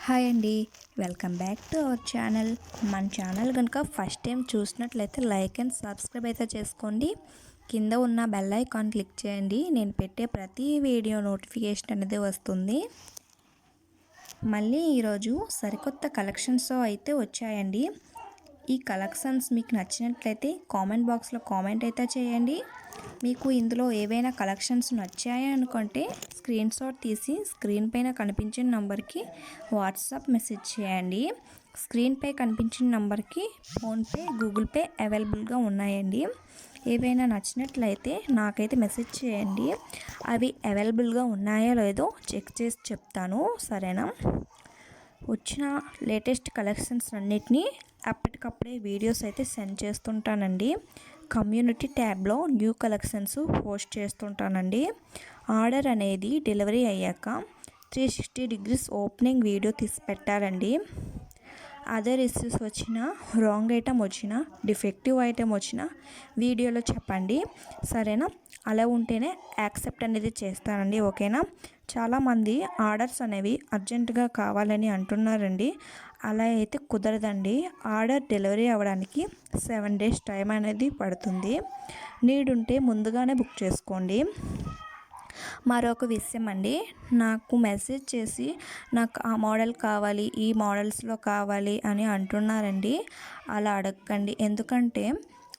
Hi అండి. Welcome back to our channel. మన channel కనుక ఫస్ట్ టైం చూసినట్లయితే లైక్ అండ్ సబ్స్క్రైబ్ అయితే చేసుకోండి. కింద ఉన్న బెల్ ఐకాన్ క్లిక్ చేయండి. నేను పెట్టే ప్రతి వీడియో నోటిఫికేషన్ అనేది వస్తుంది. మళ్ళీ ఈరోజు సరికొత్త కలెక్షన్స్తో అయితే వచ్చాయండి. ఈ కలెక్షన్స్ మీకు నచ్చినట్లయితే కామెంట్ బాక్స్లో కామెంట్ అయితే చేయండి. మీకు ఇందులో ఏవైనా కలెక్షన్స్ నచ్చాయి అనుకుంటే స్క్రీన్ షాట్ తీసి స్క్రీన్ పైన కనిపించిన నంబర్కి వాట్సాప్ మెసేజ్ చేయండి. స్క్రీన్ పై కనిపించిన నంబర్కి ఫోన్పే, గూగుల్ పే అవైలబుల్గా ఉన్నాయండి. ఏవైనా నచ్చినట్లయితే నాకైతే మెసేజ్ చేయండి. అవి అవైలబుల్గా ఉన్నాయో లేదో చెక్ చేసి చెప్తాను, సరేనా? వచ్చిన లేటెస్ట్ కలెక్షన్స్ అన్నిటినీ అప్పటికప్పుడే వీడియోస్ అయితే సెండ్ చేస్తుంటానండి. కమ్యూనిటీ ట్యాబ్లో న్యూ కలెక్షన్స్ పోస్ట్ చేస్తుంటానండి. ఆర్డర్ అనేది డెలివరీ అయ్యాక 360 డిగ్రీస్ ఓపెనింగ్ వీడియో తీసి పెట్టాలండి. అదర్ ఇష్యూస్ వచ్చినా, రాంగ్ ఐటమ్ వచ్చినా, డిఫెక్టివ్ ఐటమ్ వచ్చినా వీడియోలో చెప్పండి, సరేనా? అలా ఉంటేనే యాక్సెప్ట్ అనేది చేస్తానండి, ఓకేనా? చాలామంది ఆర్డర్స్ అనేవి అర్జెంటుగా కావాలని అంటున్నారండి. అలా అయితే కుదరదండి. ఆర్డర్ డెలివరీ అవ్వడానికి 7 days టైం అనేది పడుతుంది. నీడ్ ఉంటే ముందుగానే బుక్ చేసుకోండి. మరొక విషయం అండి, నాకు మెసేజ్ చేసి నాకు ఆ మోడల్ కావాలి, ఈ మోడల్స్లో కావాలి అని అంటున్నారండి. అలా అడగండి. ఎందుకంటే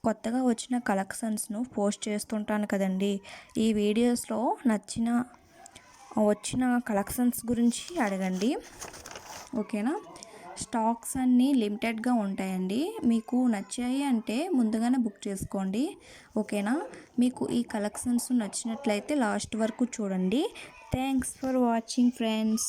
కొత్తగా వచ్చిన కలెక్షన్స్ను పోస్ట్ చేస్తుంటాను కదండి. ఈ వీడియోస్లో వచ్చిన కలెక్షన్స్ గురించి అడగండి, ఓకేనా? స్టాక్స్ అన్నీ లిమిటెడ్గా ఉంటాయండి. మీకు నచ్చాయి అంటే ముందుగానే బుక్ చేసుకోండి, ఓకేనా? మీకు ఈ కలెక్షన్స్ నచ్చినట్లయితే లాస్ట్ వరకు చూడండి. Thanks for watching friends.